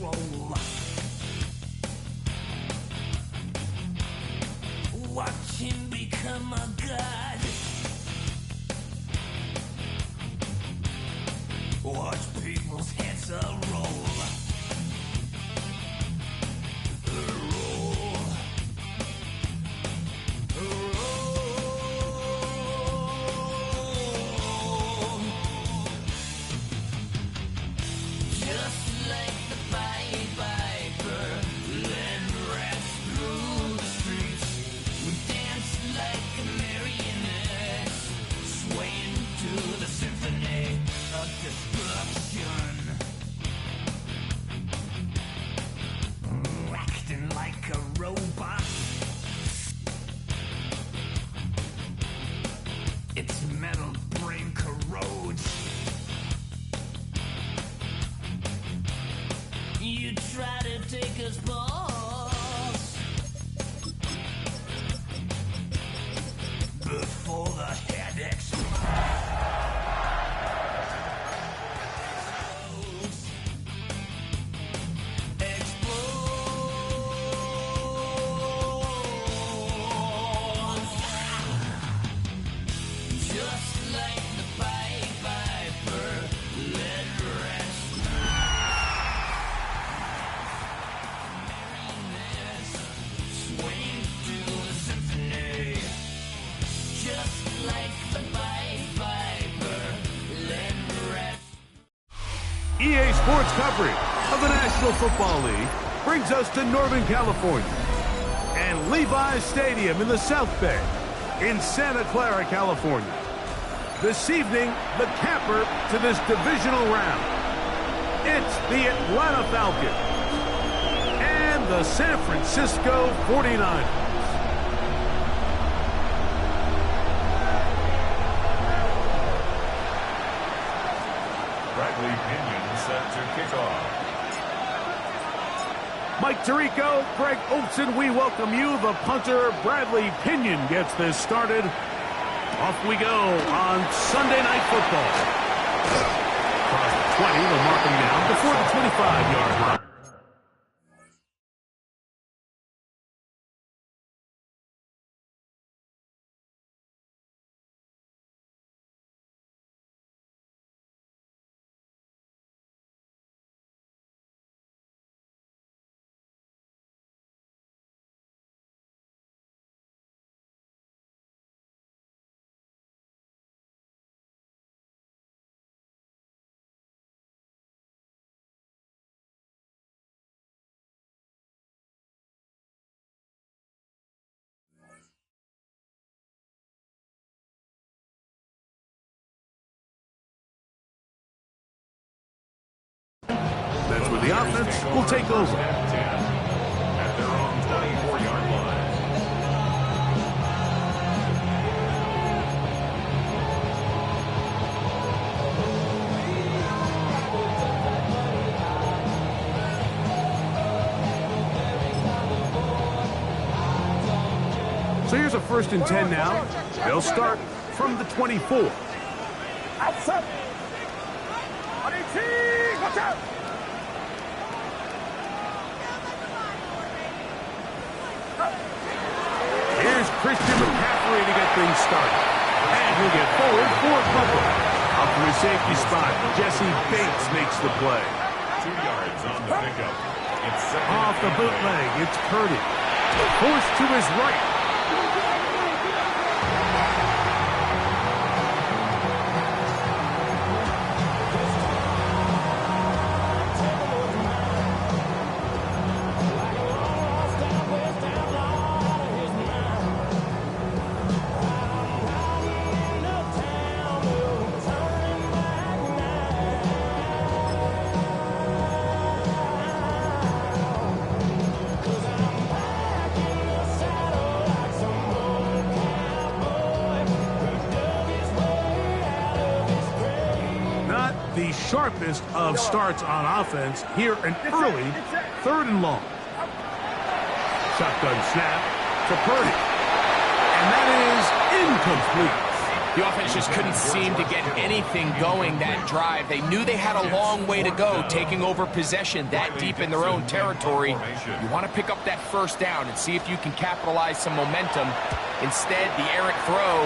control. Watch him become a god. Watch people's heads roll. Its metal brain corrodes. You try to take us balls before the head explodes. EA Sports coverage of the National Football League brings us to Northern California and Levi's Stadium in the South Bay in Santa Clara, California. This evening, the capper to this divisional round. It's the Atlanta Falcons and the San Francisco 49ers. Bradley Pinion set to kick off. Mike Tirico, Greg Olson, we welcome you. The punter, Bradley Pinion, gets this started. Off we go on Sunday Night Football. Across the 20, they'll mark him down before the 25-yard line. That's where the offense will take over. At their own 24-yard line. So here's a 1st and 10 now. They'll start from the 24. Outside. Watch out. Here's Christian McCaffrey to get things started. And he'll get forward for a couple. Up to his safety spot, Jesse Bates makes the play. 2 yards on the pickup. It's Off the bootleg, it's Purdy. Forced to his right. The sharpest of starts on offense here an early 3rd and long. Shotgun snap to Purdy. And that is incomplete. The offense just couldn't seem to get anything going that drive. They knew they had a long way to go, taking over possession that deep in their own territory. You want to pick up that first down and see if you can capitalize some momentum. Instead, the errant throw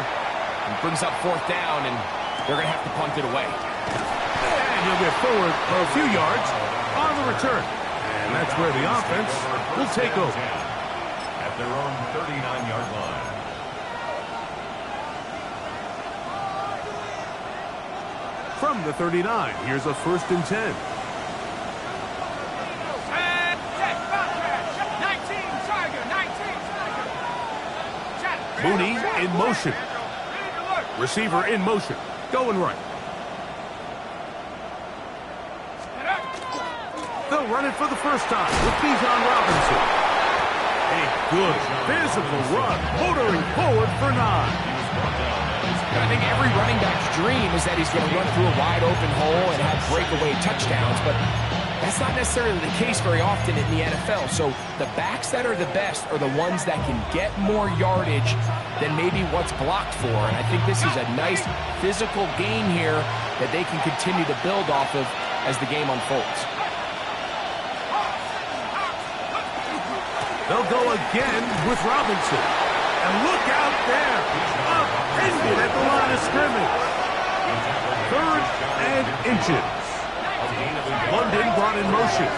brings up fourth down, and they're going to have to punt it away. And he'll get forward for a few yards on the return. And that's where the offense will take over. At their own 39-yard line. From the 39, here's a 1st and 10. Mooney in motion. Receiver in motion. Going right. They'll run it for the first time with Bijan Robinson. A good physical run, motoring forward for 9. I think every running back's dream is that he's going to run through a wide open hole and have breakaway touchdowns, but that's not necessarily the case very often in the NFL. So the backs that are the best are the ones that can get more yardage than maybe what's blocked for. And I think this is a nice physical gain here that they can continue to build off of as the game unfolds. They'll go again with Robinson. And look out there. Upended at the line of scrimmage. 3rd and inches. London brought in motion.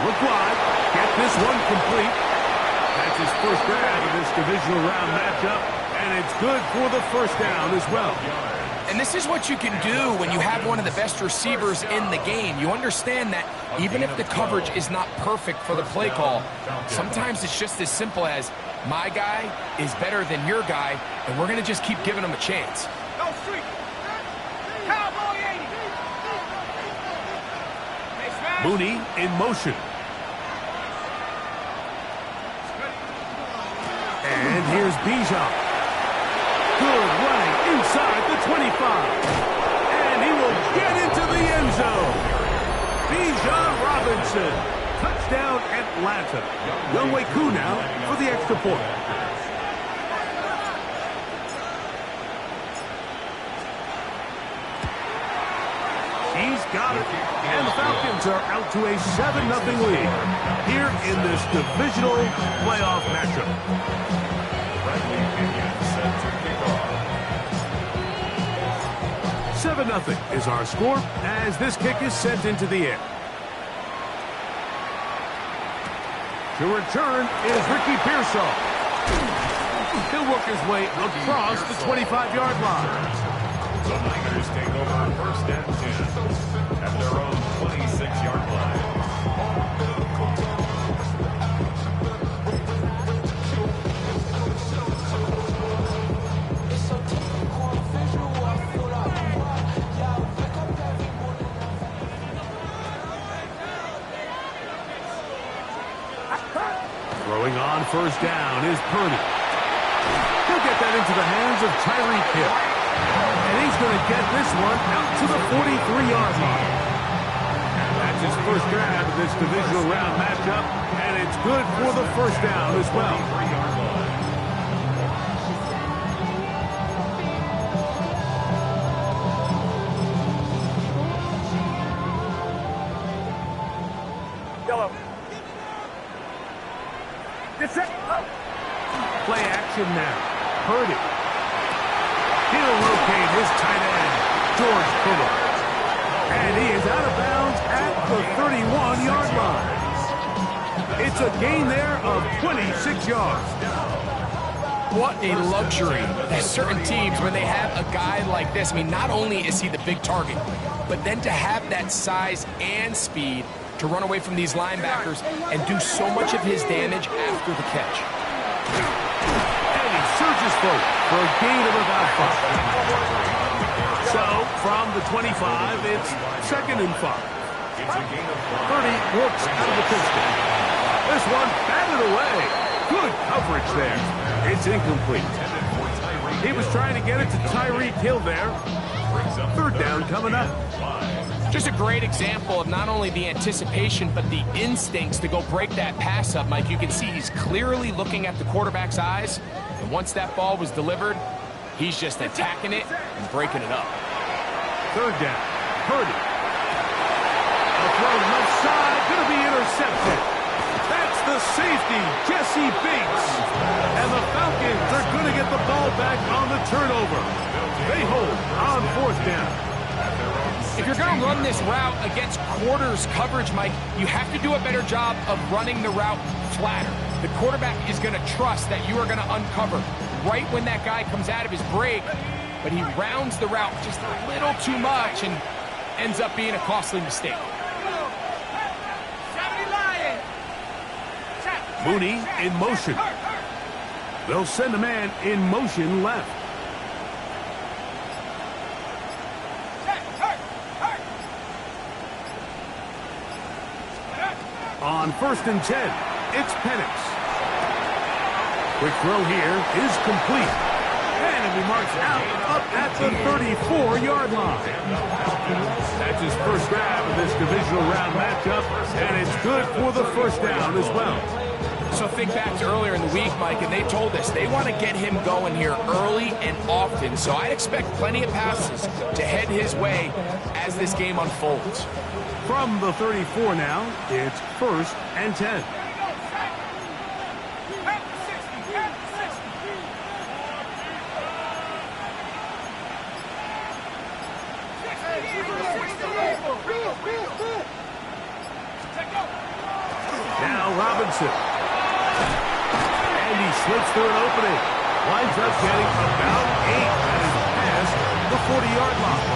Look wide. Get this one complete. That's his first grab of this divisional round matchup. And it's good for the first down as well. And this is what you can do when you have one of the best receivers in the game. You understand that even if the coverage is not perfect for the play call, sometimes it's just as simple as, my guy is better than your guy, and we're going to just keep giving him a chance. Mooney in motion. And here's Bijan. Good running inside the 25. And he will get into the end zone. Bijan Robinson. Touchdown Atlanta. Younghoe Koo now for the extra point. He's got it. And the Falcons are out to a 7-0 lead here in this divisional playoff matchup. 7-0 is our score as this kick is sent into the air. To return is Ricky Pearsall. He'll work his way across the 25-yard line. The Niners take over 1st and 10 at their own 26-yard line. Throwing on 1st down is Purdy. He'll get that into the hands of Tyreek Hill. And he's going to get this one out to the 43-yard line. That's his first grab of this divisional round matchup, and it's good for the first down as well. Yellow. Play action now. Purdy. He'll locate his tight end, George Fuller. And he is out of bounds at the 31-yard line. It's a gain there of 26 yards. What a luxury. There's certain teams when they have a guy like this. I mean, not only is he the big target, but then to have that size and speed to run away from these linebackers and do so much of his damage after the catch. And he surges forward for a gain of about 5. So, from the 25, it's 2nd and 5. Purdy works out of the pistol. This one batted away. Good coverage there. It's incomplete. He was trying to get it to Tyreek Hill there. 3rd down coming up. Just a great example of not only the anticipation, but the instincts to go break that pass up, Mike. You can see he's clearly looking at the quarterback's eyes. And once that ball was delivered, he's just attacking it and breaking it up. Third down. Purdy. A throw left side, going to be intercepted. That's the safety, Jesse Bates. And the Falcons are going to get the ball back on the turnover. They hold on fourth down. If you're going to run this route against quarters coverage, Mike, you have to do a better job of running the route flatter. The quarterback is going to trust that you are going to uncover right when that guy comes out of his break, but he rounds the route just a little too much and ends up being a costly mistake. Mooney in motion. They'll send a man in motion left. On 1st and 10, it's Penix. Quick throw here is complete. And it be marched out up at the 34-yard line. That's his first grab of this divisional round matchup, and it's good for the first down as well. So think back to earlier in the week, Mike, and they told us they want to get him going here early and often. So I'd expect plenty of passes to head his way as this game unfolds. From the 34 now, it's 1st and 10. Now Robinson. And he slips through an opening. Winds up getting about 8 and is past the 40-yard line.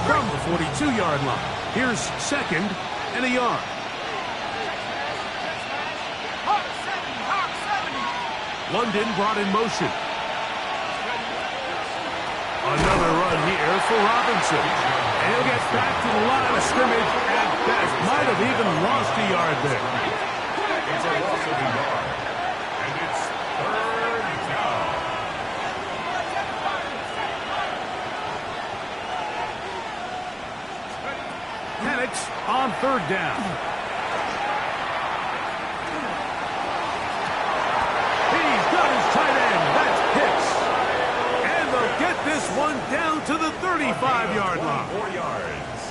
From the 42-yard line, here's 2nd and a yard. London brought in motion. Another run here for Robinson. And he'll get back to the line of scrimmage at best. Might have even lost a yard there. It's a loss of a yard. And it's 3rd down. Penix on 3rd down. He's got his tight end. That's Pitts. And they'll get this one down to the 35-yard line. 4 yards.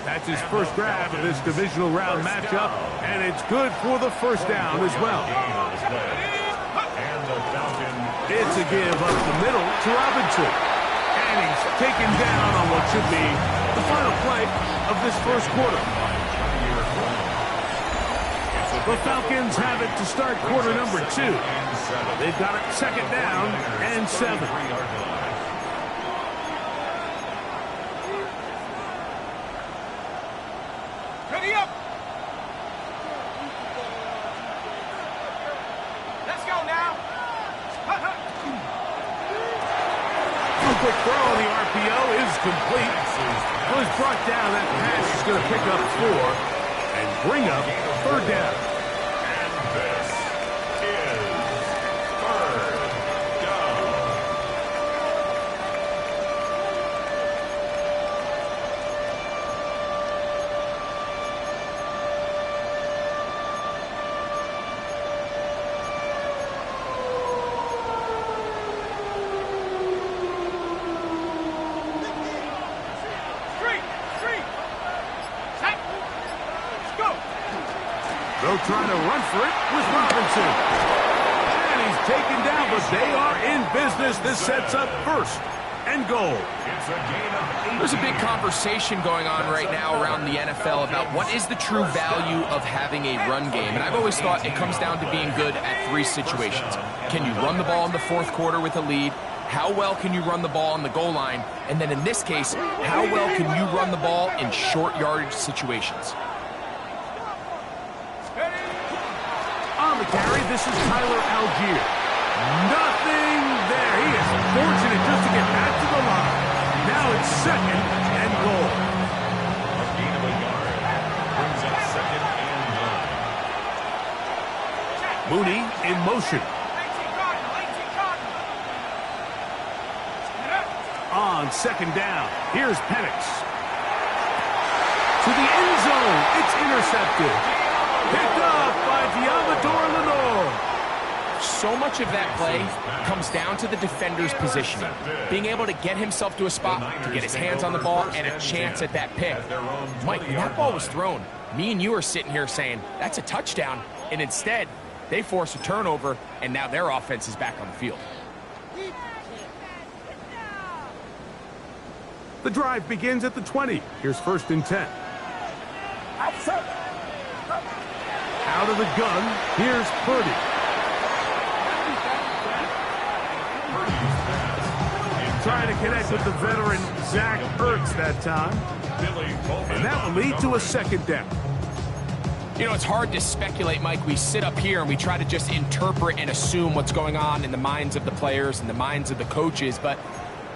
That's his first grab of this divisional round matchup, and it's good for the first down as well. And the Falcon. It's a give up the middle to Robinson. And he's taken down on what should be the final play of this first quarter. The Falcons have it to start quarter number 2. They've got it 2nd down and 7. Ready up. Let's go now. A quick throw on the RPO is complete. Was brought down. That pass is going to pick up 4 and bring up 3rd down. And this is 3rd down. They'll try to run for it with Robinson. And he's taken down, but they are in business. This sets up 1st and goal. It's a gain of 8. There's a big conversation going on right now around the NFL about what is the true value of having a run game. And I've always thought it comes down to being good at 3 situations. Can you run the ball in the 4th quarter with a lead? How well can you run the ball on the goal line? And then in this case, how well can you run the ball in short yardage situations? On the carry, this is Tyler Algier. Nothing there. He is fortunate just to get back to the line. Now it's 2nd and goal. A gain of a yard. Brings up 2nd and 9. Mooney in motion. On 2nd down, here's Penix. to the end zone. It's intercepted. Picked up by Diamador Lenore. So much of that play comes down to the defender's positioning. Being able to get himself to a spot, to get his hands on the ball, and a chance at that pick. Mike, when that ball was thrown, me and you are sitting here saying, that's a touchdown. And instead, they force a turnover, and now their offense is back on the field. The drive begins at the 20. Here's 1st and 10. Out of the gun, here's Purdy. Trying to connect with the veteran Zach Ertz that time. And that will lead to a 2nd down. You know, it's hard to speculate, Mike. We sit up here and we try to just interpret and assume what's going on in the minds of the players and the minds of the coaches, but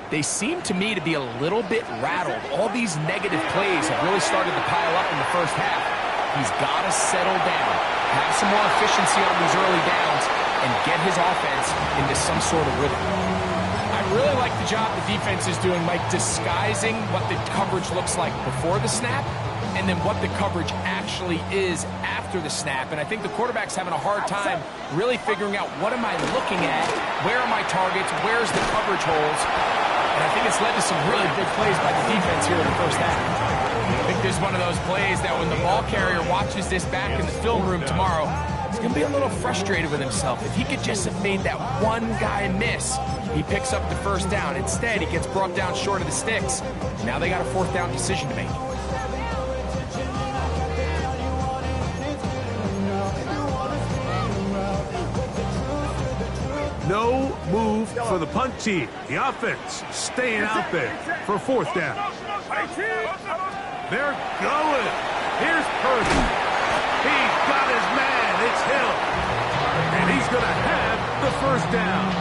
they seem to me to be a little bit rattled. All these negative plays have really started to pile up in the first half. He's got to settle down, have some more efficiency on these early downs, and get his offense into some sort of rhythm. I really like the job the defense is doing, Mike, disguising what the coverage looks like before the snap and then what the coverage actually is after the snap. And I think the quarterback's having a hard time really figuring out, what am I looking at? Where are my targets? Where's the coverage holes? And I think it's led to some really big plays by the defense here in the first half. I think there's one of those plays that when the ball carrier watches this back in the film room tomorrow, he's going to be a little frustrated with himself. If he could just have made that one guy miss, he picks up the 1st down. Instead, he gets brought down short of the sticks. And now they got a 4th down decision to make. No move for the punt team. The offense staying out there for 4th down. They're going. Here's Purdy. He's got his man. It's Hill. And he's going to have the 1st down.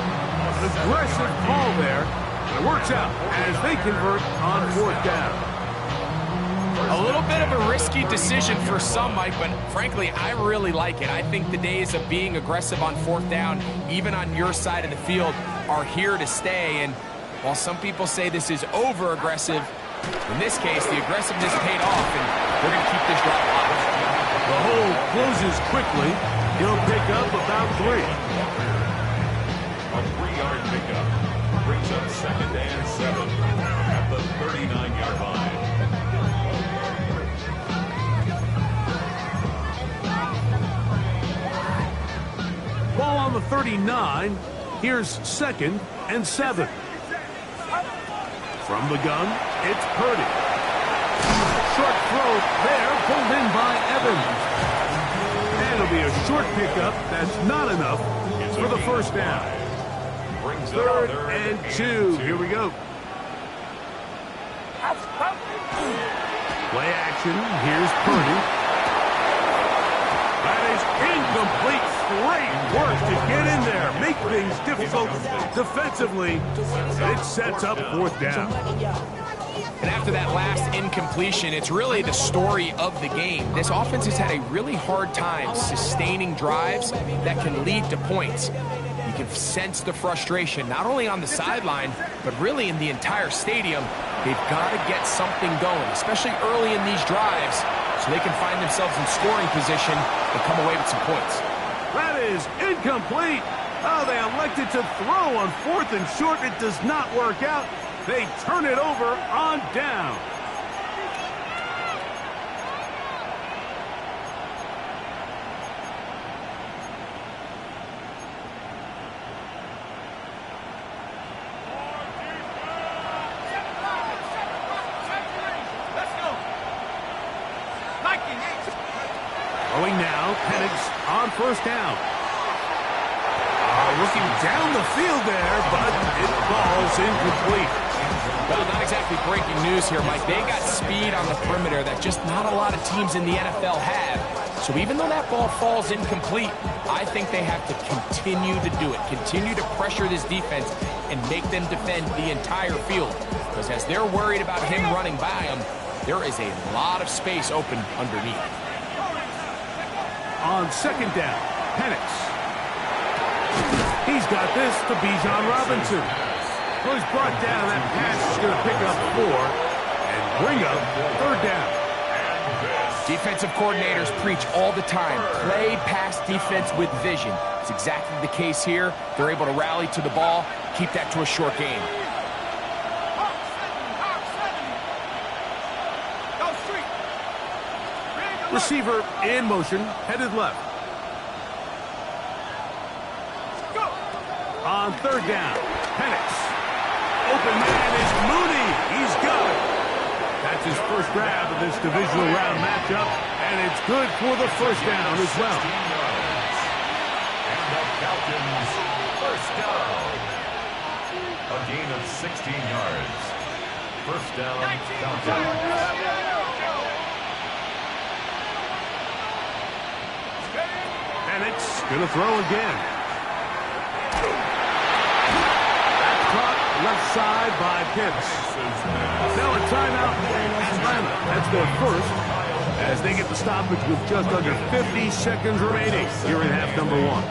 An aggressive call there. It works out as they convert on 4th down. A little bit of a risky decision for some, Mike, but frankly, I really like it. I think the days of being aggressive on 4th down, even on your side of the field, are here to stay. And while some people say this is over-aggressive, in this case, the aggressiveness paid off, and they're going to keep this drive alive. The hole closes quickly. He'll pick up about 3. A 3-yard pickup brings up 2nd and 7 at the 39-yard line. Ball on the 39. Here's 2nd and 7. From the gun, it's Purdy. Short throw there, pulled in by Evans. And it'll be a short pickup. That's not enough for the 1st down. 3rd and 2. Here we go. Play action. Here's Purdy. That is incomplete. Great work to get in there. Make things difficult defensively. It sets up 4th down. And after that last incompletion, it's really the story of the game. This offense has had a really hard time sustaining drives that can lead to points. You can sense the frustration, not only on the sideline, but really in the entire stadium. They've got to get something going, especially early in these drives, so they can find themselves in scoring position and come away with some points. That is incomplete. Oh, they elected to throw on 4th and short. It does not work out. They turn it over on down. Throwing now, Penix on 1st down. Looking down the field there, but it falls incomplete. Well, not exactly breaking news here, Mike. They got speed on the perimeter that just not a lot of teams in the NFL have. So even though that ball falls incomplete, I think they have to continue to do it. Continue to pressure this defense and make them defend the entire field. Because as they're worried about him running by them, there is a lot of space open underneath. On 2nd down, Penix. He's got this to Bijan Robinson. Well, he's brought down. That pass is going to pick up 4 and bring up 3rd down. Defensive coordinators preach all the time, play pass defense with vision. It's exactly the case here. They're able to rally to the ball, keep that to a short game. Receiver in motion, headed left. On third down, Penix. Open man is Mooney. He's got it. That's his first grab of this divisional round matchup, and it's good for the first down as well. And the Falcons, first down. A gain of 16 yards. First down, Falcons. Penix going to throw again. That's caught left side by Pitts. Now a timeout for Atlanta. That's their first as they get the stoppage with just under 50 seconds remaining here in half number one.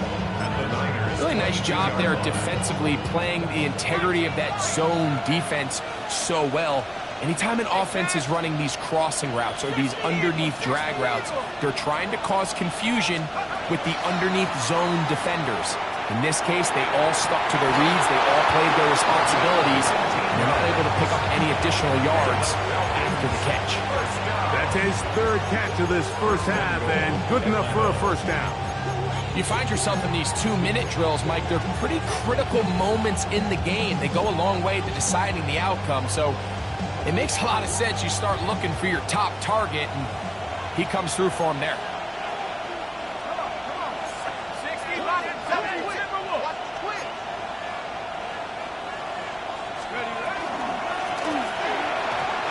Really nice job there defensively, playing the integrity of that zone defense so well. Anytime an offense is running these crossing routes or these underneath drag routes, they're trying to cause confusion with the underneath zone defenders. In this case, they all stuck to their reads, they all played their responsibilities, and they're not able to pick up any additional yards after the catch. That's his third catch of this first half, and good enough for a first down. You find yourself in these 2-minute drills, Mike. They're pretty critical moments in the game. They go a long way to deciding the outcome, so it makes a lot of sense. You start looking for your top target, and he comes through for him there.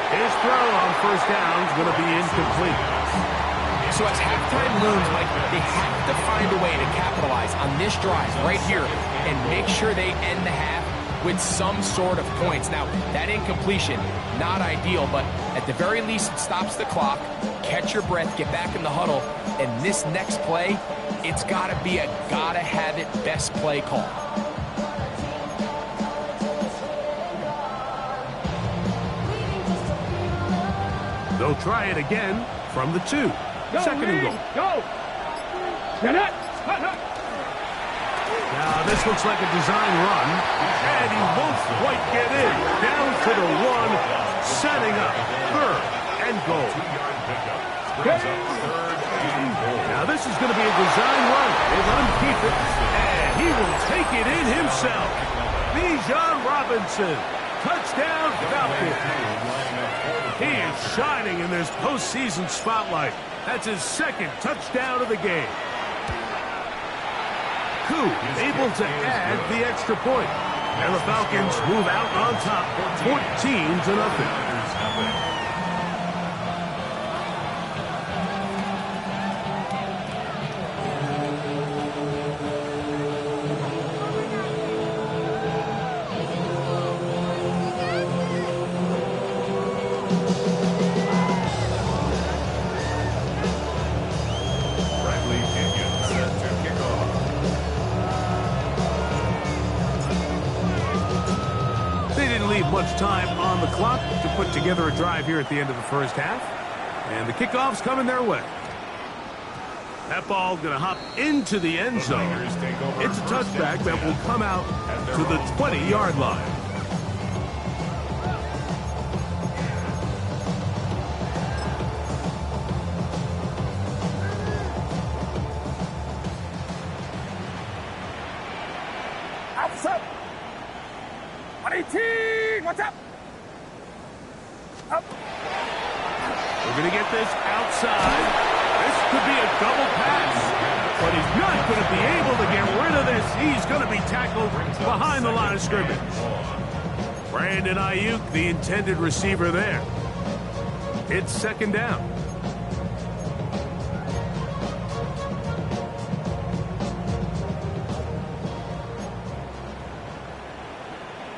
His throw on first down is going to be incomplete. So as halftime looms, Mike, they have to find a way to capitalize on this drive right here and make sure they end the half with some sort of points. Now, that incompletion, not ideal, but at the very least, it stops the clock. Catch your breath, get back in the huddle, and this next play, it's got to be a gotta-have-it best play call. They'll try it again from the 2. Second and goal. Go! Get it! Now, this looks like a design run, and he won't quite get in. Down to the 1, setting up third and goal. Now, this is going to be a design run. They let him keep it, and he will take it in himself. Bijan Robinson, touchdown Falcons. He is shining in this postseason spotlight. That's his second touchdown of the game. Koo able to add the extra point. And the Falcons move out on top 14-0. Much time on the clock to put together a drive here at the end of the first half. And the kickoff's coming their way. That ball going to hop into the end zone. It's a touchback that will come out to the 20-yard line. Outside! 118! What's up? Up! We're going to get this outside. This could be a double pass. But he's not going to be able to get rid of this. He's going to be tackled behind the line of scrimmage. Brandon Ayuk, the intended receiver there. It's second down.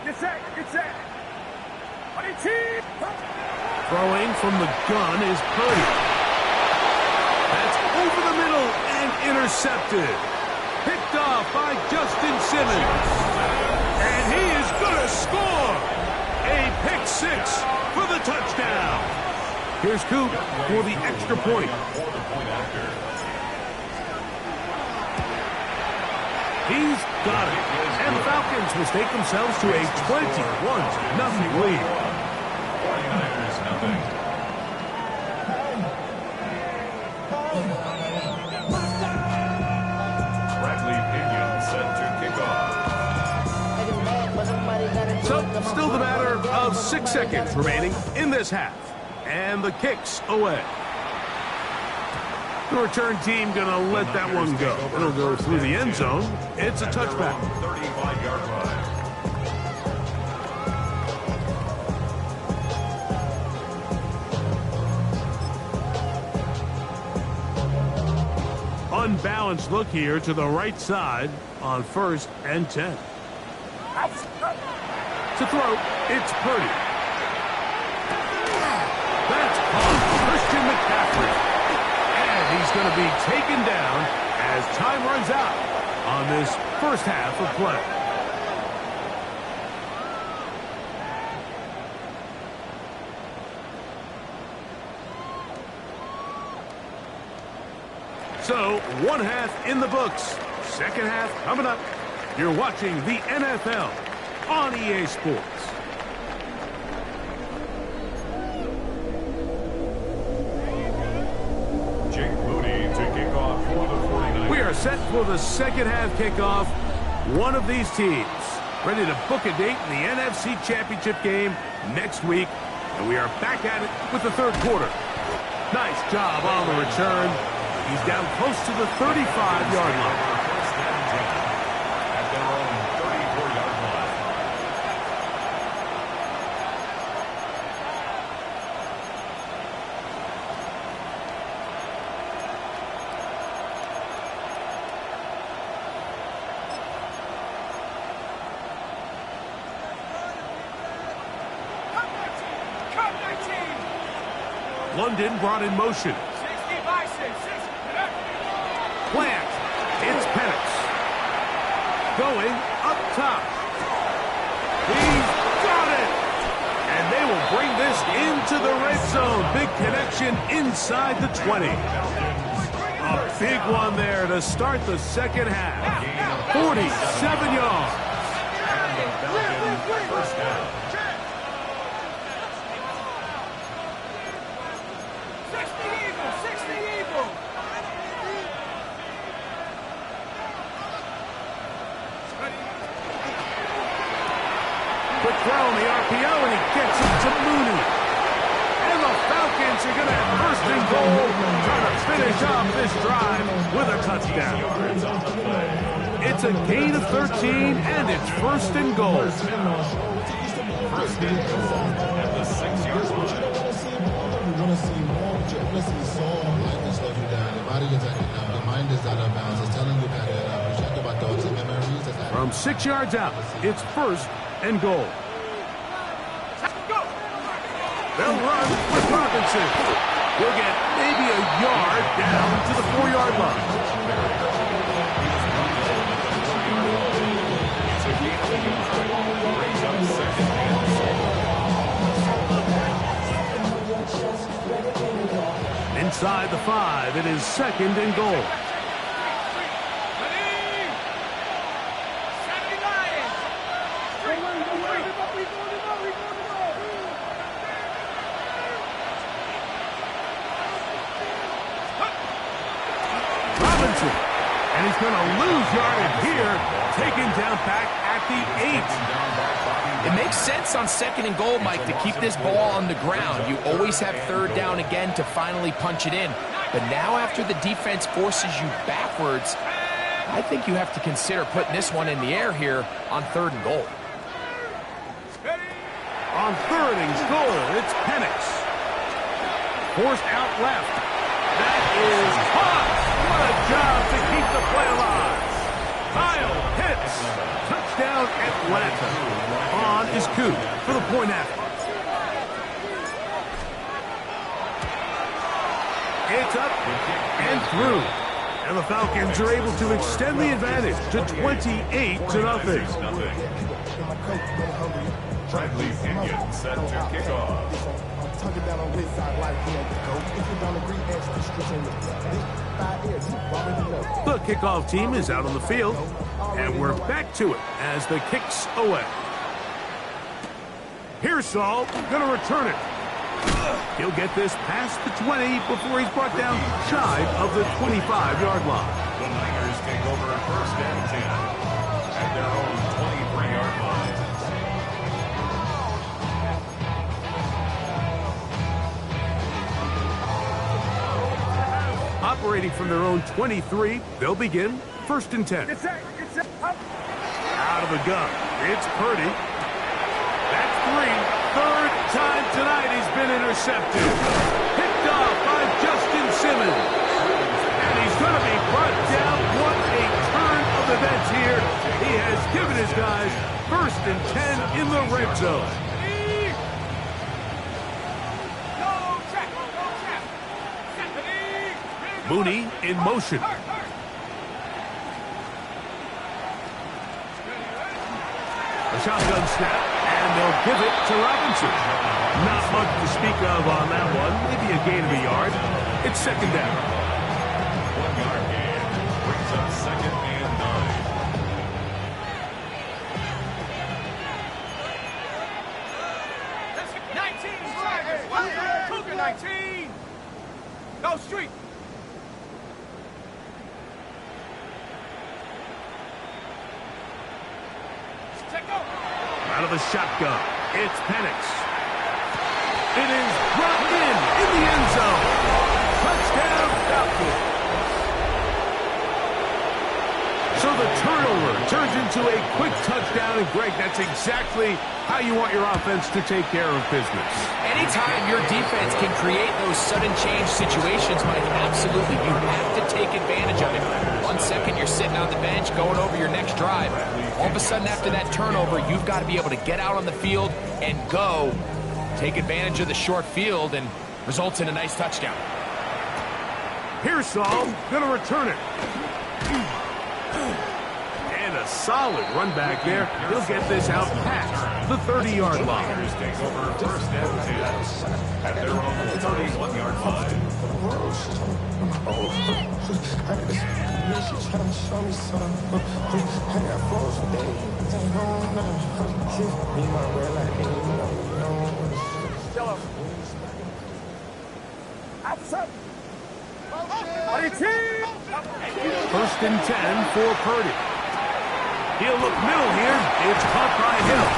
Get set! 118! Throwing from the gun is Purdy. That's over the middle and intercepted. Picked off by Justin Simmons. And he is going to score. A pick six for the touchdown. Here's Coop for the extra point. He's got it. And the Falcons will take themselves to a 21-0 lead. 49ers nothing. Bradley Pinion set to kick off. So, still the matter of 6 seconds remaining in this half. And the kick's away. The return team going to let that one go. It'll go through the end zone. It's a touchback. 35-yard line. Unbalanced look here to the right side on 1st and 10. To throw, it's Purdy. That's called Christian McCaffrey. And he's going to be taken down as time runs out on this first half of play. So, one half in the books. Second half coming up. You're watching the NFL on EA Sports. Jake Moody to kick off for the 49ers. We are set for the second half kickoff. One of these teams ready to book a date in the NFC Championship game next week. And we are back at it with the third quarter. Nice job on the return. He's down close to the 35-yard line. First and 10 at their own 34-yard line. London brought in motion. Plant. It's Penix. Going up top. He's got it. And they will bring this into the red zone. Big connection inside the 20. A big one there to start the second half. 47 yards. And the Falcons first down. Quick throw on the RPO, and he gets it to Mooney. And the Falcons are going to have first and goal, trying to finish off this drive with a touchdown. It's a gain of 13, and it's first and goal. First and goal at the 6-yard line. We want to see more. We want to see Saul like to slow you down. The body is the mind is out of bounds. It's telling you that we check about thoughts and memories. From 6 yards out, it's first and goal. They'll run with Robinson. He'll get maybe a yard down to the 4-yard line. It's a gain of a yard. Brings up second and 7. Inside the 5, it is second and goal. And he's going to lose yardage here, taken down back at the 8. It makes sense on second and goal, Mike, to keep this ball on the ground. You always have third down again to finally punch it in. But now after the defense forces you backwards, I think you have to consider putting this one in the air here on third and goal. On third and goal, it's Penix. Forced out left. That is hot. What a job to keep the play alive. Kyle Pitts. Touchdown Atlanta. On is Coop for the point after. It's up and through. And the Falcons are able to extend the advantage to 28-0. Bradley Pinion set to kick off. Talking down on this side like here to go. If you don't agree, ask the streets in the five years, you already know. The kickoff team is out on the field, and we're back to it as the kick's away. Pearsall going to return it. He'll get this past the 20 before he's brought down shy of the 25-yard line. The Niners take over first and 10 at their own 23-yard line. Operating from their own 23, they'll begin first and 10. Out of the gun, it's Purdy. That's 3. Third time tonight he's been intercepted. Picked off by Justin Simmons. And he's going to be brought down. What a turn of events here. He has given his guys first and 10 in the red zone. Mooney in motion. A shotgun snap, and they'll give it to Robinson. Not much to speak of on that one. Maybe a gain of a yard. It's second down. 1-yard gain brings up second and 19, Cougar 19. Go street. Out of the shotgun, it's Penix. It is dropped in the end zone. Touchdown, Falcons. So the turnover turns into a quick touchdown, and Greg, that's exactly how you want your offense to take care of business. Anytime your defense can create those sudden change situations, Mike, absolutely, you have to take advantage of it. 1 second, you're sitting on the bench, going over your next drive. All of a sudden, after that turnover, you've got to be able to get out on the field and go. Take advantage of the short field, and results in a nice touchdown. Pearsall going to return it. And a solid run back there. He'll get this out past the 30-yard line. Niners take over first and 10 at their own 31-yard line. First and 10 for Purdy. He'll look middle here. It's caught by Hill.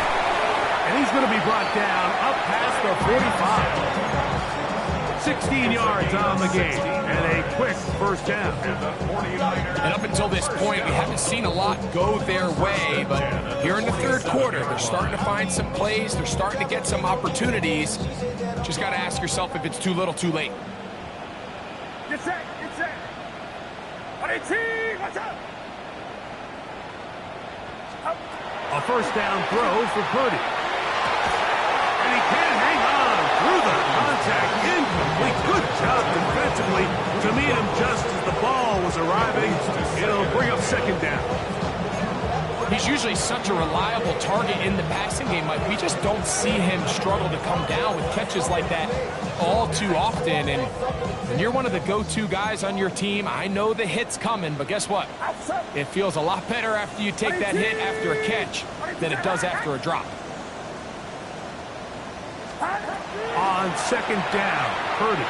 And he's going to be brought down up past the 45. 16 yards on the game. And a quick first down. And up until this point, we haven't seen a lot go their way. But here in the third quarter, they're starting to find some plays. They're starting to get some opportunities. Just got to ask yourself if it's too little, too late. Get set. Watch out. A first down throw for Purdy. And he can't hang on through the contact. Incomplete. Good job defensively to meet him just as the ball was arriving. It'll bring up second down. He's usually such a reliable target in the passing game, Mike. We just don't see him struggle to come down with catches like that all too often. And when you're one of the go-to guys on your team, I know the hit's coming, but guess what? It feels a lot better after you take that hit after a catch than it does after a drop. On second down, Purdy.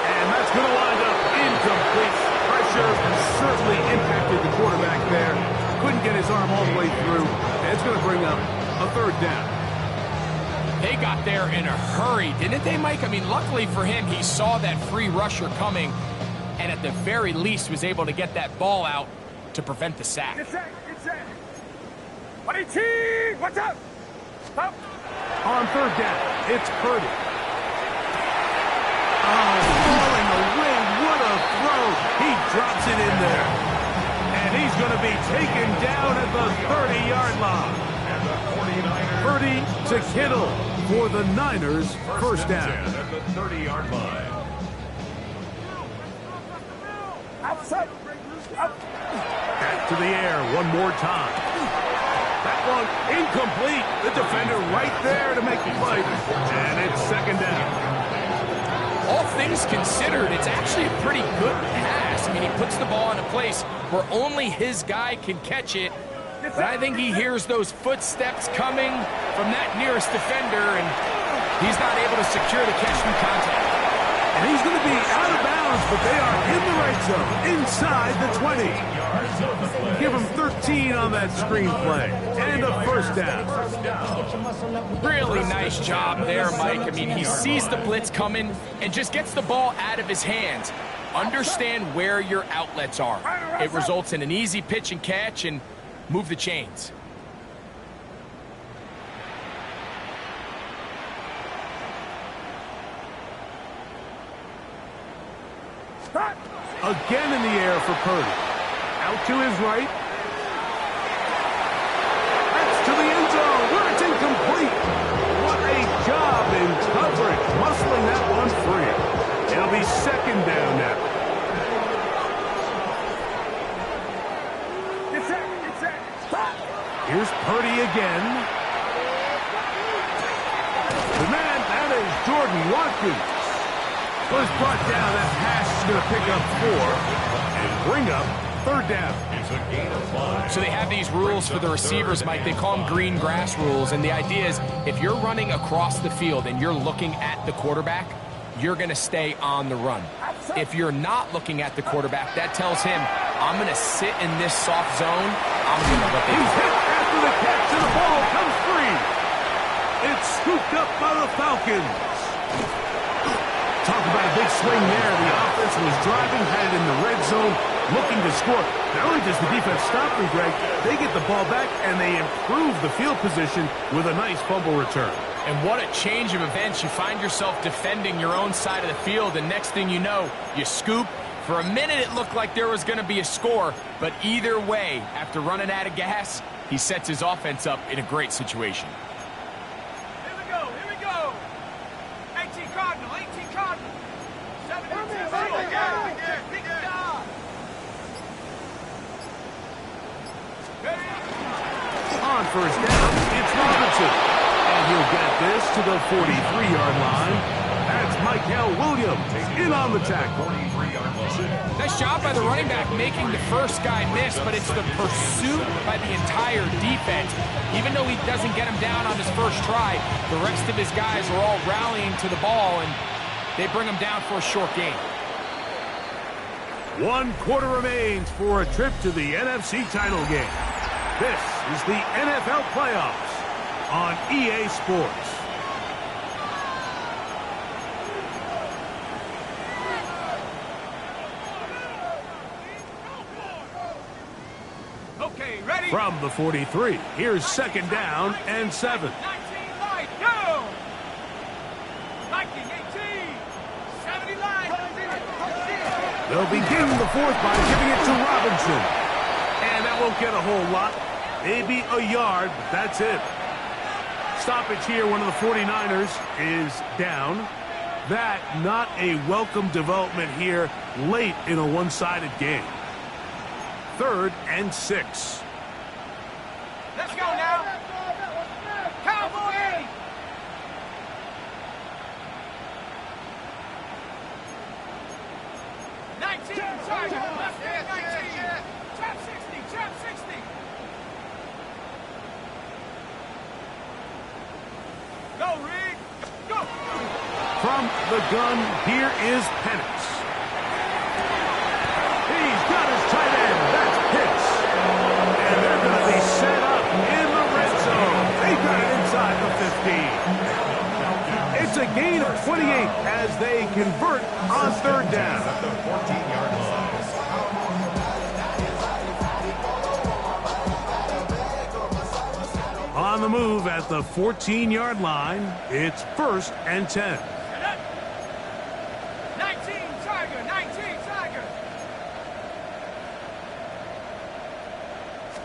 And that's going to wind up incomplete. Pressure certainly impacted the quarterback there. Couldn't get his arm all the way through. And it's going to bring up a third down. They got there in a hurry, didn't they, Mike? I mean, luckily for him, he saw that free rusher coming and at the very least was able to get that ball out to prevent the sack. Get set. Watch out. Stop. On third down, it's Purdy. Oh, falling away. What a throw. He drops it in there. And he's going to be taken down at the 30-yard line. Purdy to Kittle for the Niners first down. At the 30-yard line. Outside. Up. Back to the air one more time. That one incomplete. The defender right there to make the play. And it's second down. All things considered, it's actually a pretty good pass. I mean, he puts the ball in a place where only his guy can catch it. But I think he hears those footsteps coming from that nearest defender, and he's not able to secure the catch through contact. And he's going to be out of bounds, but they are in the right zone, inside the 20. Give him 13 on that screenplay, and a first down. Really nice job there, Mike. I mean, he sees the blitz coming and just gets the ball out of his hands. Understand where your outlets are. It results in an easy pitch and catch, and move the chains. Again in the air for Purdy. Out to his right. That's to the end zone, where it's incomplete. What a job in coverage, muscling that one free. It'll be second down now. Here's Purdy again. The man, that is Jordan Watkins. Was brought down. That pass is going to pick up 4 and bring up third down. It's a gain of 5. So they have these rules for the receivers, Mike. They call them green grass rules. And the idea is if you're running across the field and you're looking at the quarterback, you're going to stay on the run. If you're not looking at the quarterback, that tells him, I'm going to sit in this soft zone. I'm going to let them. He's hit after the catch, and the ball comes free. It's scooped up by the Falcons. Talk about a big swing there. The offense was driving, had it in the red zone, looking to score. Not only does the defense stop them, Greg, they get the ball back, and they improve the field position with a nice fumble return. And what a change of events. You find yourself defending your own side of the field, and next thing you know, you scoop. For a minute, it looked like there was going to be a score, but either way, after running out of gas, he sets his offense up in a great situation. Here we go, here we go. 18 Cardinal, 18 Cardinal. 17 again. Big job. Ready? On first down, it's Robinson. And he'll get this to the 43-yard line. That's Michael Williams in on the tackle. Nice job by the running back making the first guy miss, but it's the pursuit by the entire defense. Even though he doesn't get him down on his first try, the rest of his guys are all rallying to the ball, and they bring him down for a short gain. 1 quarter remains for a trip to the NFC title game. This is the NFL playoffs on EA Sports. Okay, ready? From the 43, here's second down and 7. 19 line, go! 19, 18, 70 line. They'll begin the fourth by giving it to Robinson. And that won't get a whole lot. Maybe a yard, but that's it. Stoppage here, one of the 49ers is down. That not a welcome development here late in a one-sided game. 3rd and 6. Let's go now. Cowboy! Sergeant, left hand 19. Trap 60, trap 60. Go, Reed. Go. From the gun, here is Penix. He's got his tight end. That's Pitts. And they're going to be set up in the red zone. They got it inside the 15. It's a gain of 28 as they convert on 3rd down. At the 14-yard line. On the move at the 14-yard line, it's 1st and 10. 19, Tiger, 19, Tiger.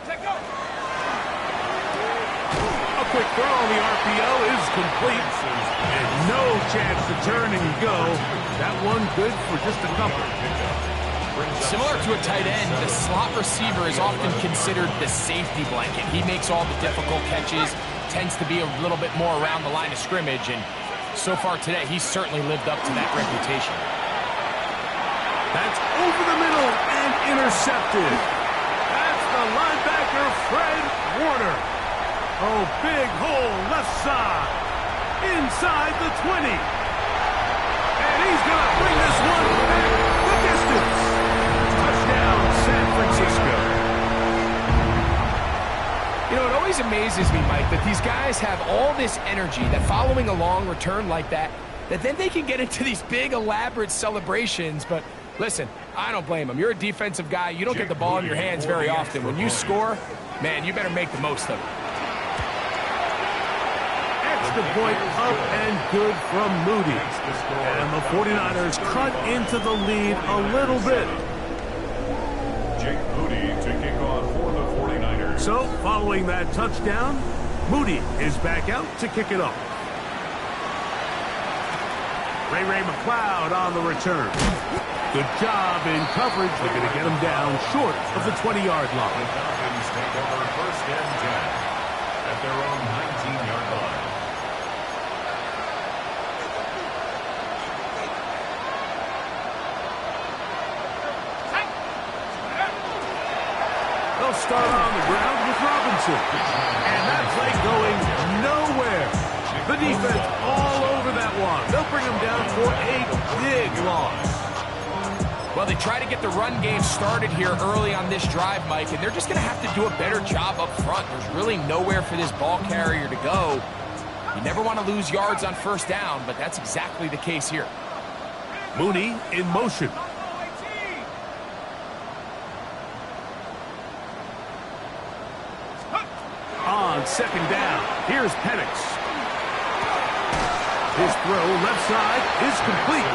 Take go. A quick throw on the RPO is complete. And no chance to turn and go. That one good for just a couple. Similar to a tight end, the slot receiver is often considered the safety blanket. He makes all the difficult catches, tends to be a little bit more around the line of scrimmage, and so far today, he's certainly lived up to that reputation. That's over the middle and intercepted. That's the linebacker, Fred Warner. Oh, big hole left side. Inside the 20. And he's going to bring this one back the distance. Touchdown, San Francisco. You know, it always amazes me, Mike, that these guys have all this energy, that following a long return like that then they can get into these big, elaborate celebrations. But listen, I don't blame them. You're a defensive guy. You don't get the ball in your hands very often. When you score, man, you better make the most of it. Extra point up and good from Moody. And the 49ers cut into the lead a little bit. Jake Moody to kick off for the 49ers. So, following that touchdown, Moody is back out to kick it off. Ray McLeod on the return. Good job in coverage. They're going to get him down short of the 20-yard line. The Falcons take over first and 10 at their own 19-yard line. They'll start on the ground with Robinson. And that play going nowhere. The defense all over that one. They'll bring him down for a big loss. Well, they try to get the run game started here early on this drive, Mike, and they're just going to have to do a better job up front. There's really nowhere for this ball carrier to go. You never want to lose yards on first down, but that's exactly the case here. Mooney in motion. On second down, here's Penix. His throw left side is complete.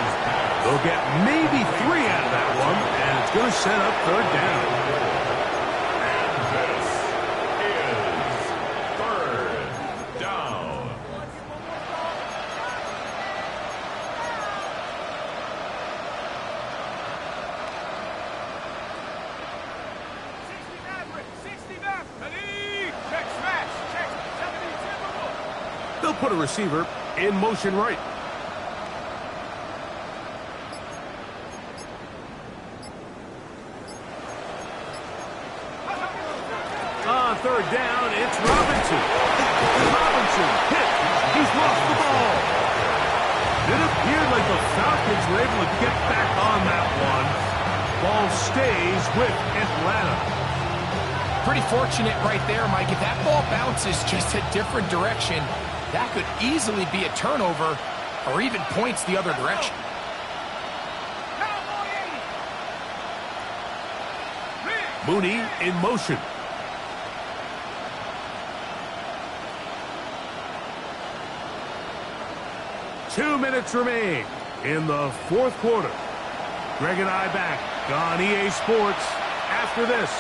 They'll get maybe 3 out of that one, and it's going to set up third down. And this is third down. They'll put a receiver in motion right. On third down, it's Robinson. Robinson hit. He's lost the ball. It appeared like the Falcons were able to get back on that one. Ball stays with Atlanta. Pretty fortunate right there, Mike. If that ball bounces just a different direction, that could easily be a turnover or even points the other direction. Mooney in motion. Two minutes remain in the fourth quarter. Greg and I back on EA Sports after this.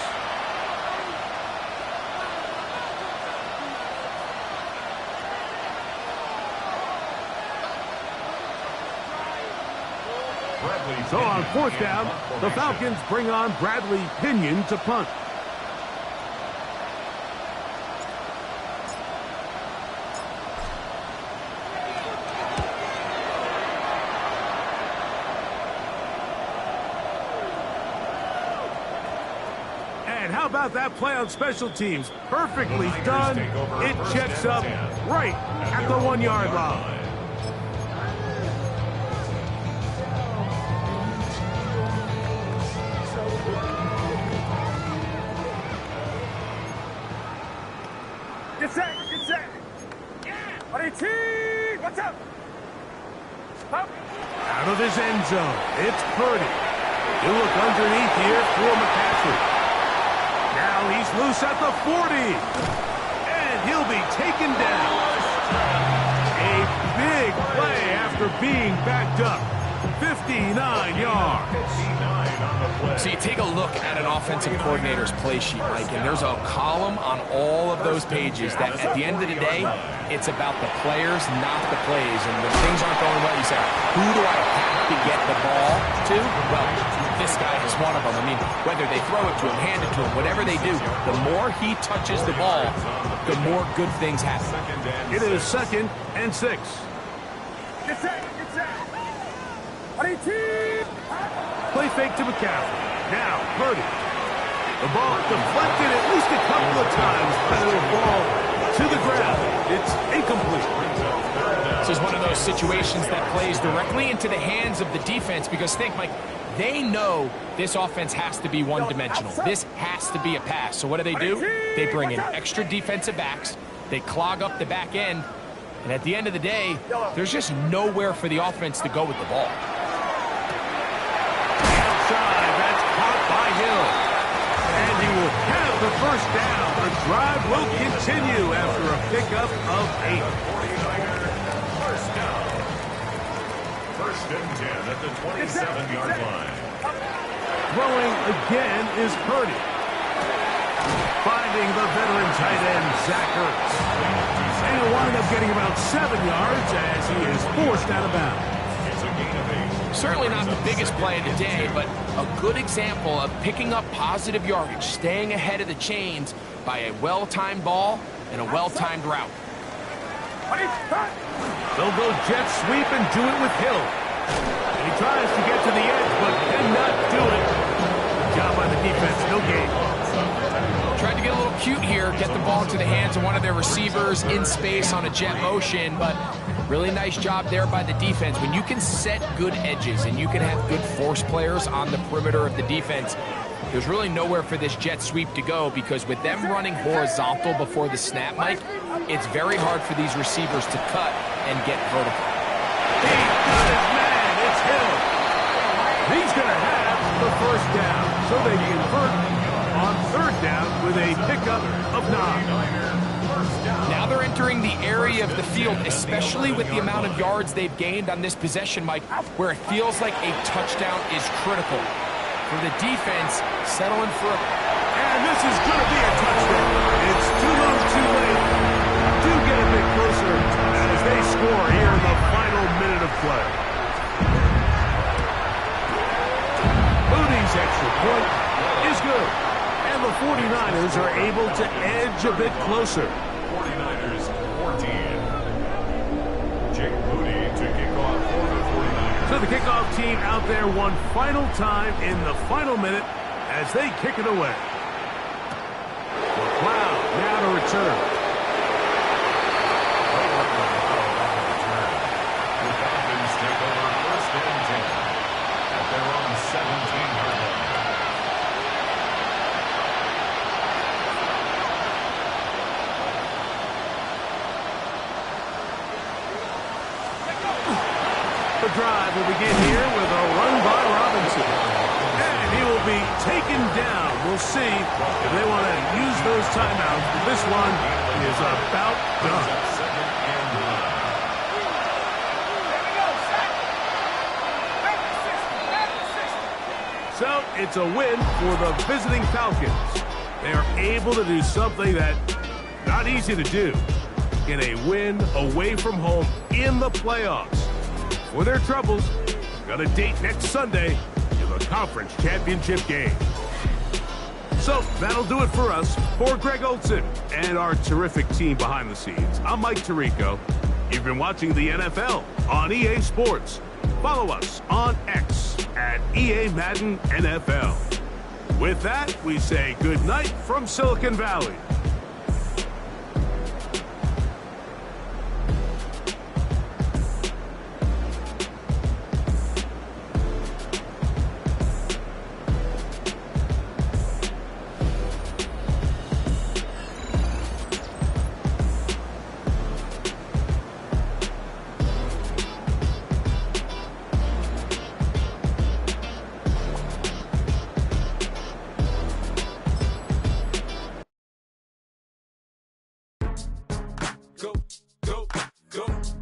So on fourth down, the Falcons bring on Bradley Pinion to punt. And how about that play on special teams? Perfectly done. It checks up right at the 1-yard line. Get set. Yeah. What's up? Up. Out of his end zone, it's Purdy. He'll look underneath here for McCaffrey. Now he's loose at the 40. And he'll be taken down. A big play after being backed up. 59 yards. So you take a look at an offensive coordinator's play sheet, Mike, and there's a column on all of those pages that at the end of the day, it's about the players, not the plays. And when things aren't going well, you say, who do I have to get the ball to? Well, this guy is one of them. I mean, whether they throw it to him, hand it to him, whatever they do, the more he touches the ball, the more good things happen. It is 2nd and 6. Get set, get set. Play fake to McCaffrey. Now, Purdy. The ball deflected at least a couple of times, but it'll fall to the ground. It's incomplete. This is one of those situations that plays directly into the hands of the defense because think, Mike, they know this offense has to be one-dimensional. This has to be a pass. So what do? They bring in extra defensive backs. They clog up the back end. And at the end of the day, there's just nowhere for the offense to go with the ball. Outside, that's caught by Hill. And he will have the first down. The drive will continue after a pickup of 8. First and 10 at the 27-yard line. Throwing again is Purdy. Finding the veteran tight end, Zach Ertz. And he'll wind up getting about 7 yards as he is forced out of bounds. It's a gain of 8. Certainly not the biggest play of the day, but a good example of picking up positive yardage, staying ahead of the chains by a well-timed ball and a well-timed route. They'll go jet sweep and do it with Hill. And he tries to get to the edge, but cannot do it. Good job by the defense. No gain. Tried to get a little cute here, get the ball into the hands of one of their receivers in space on a jet motion, but really nice job there by the defense. When you can set good edges and you can have good force players on the perimeter of the defense, there's really nowhere for this jet sweep to go because with them running horizontal before the snap, Mike, it's very hard for these receivers to cut and get vertical. He's got his man. It's Hill. He's going to have the first down. So they convert on 3rd down with a pickup of 9. Now they're entering the area of the field, especially with the amount of yards they've gained on this possession, Mike, where it feels like a touchdown is critical. For the defense, settling for a... And this is going to be a touchdown. It's too low, too late. Do get a bit closer as they score here in the final minute of play. Moody's extra point is good. And the 49ers are able to edge a bit closer. 49ers 14. Jake Moody to kick off for the 49ers. So the kickoff team out there one final time in the final minute as they kick it away. McLeod now to return. The Falcons take over 1st and 10 at their own 17-yard line. The drive will begin here with a run by Robinson. And he will be taken down. We'll see if they want to use those timeouts. But this one is about done. Second and 9. So it's a win for the visiting Falcons. They are able to do something that not easy to do. Get a win away from home in the playoffs. For their troubles, got a date next Sunday in the conference championship game. So that'll do it for us. For Greg Olson and our terrific team behind the scenes, I'm Mike Tirico. You've been watching the NFL on EA Sports. Follow us on X at EA Madden NFL. With that, we say good night from Silicon Valley. Go, go, go.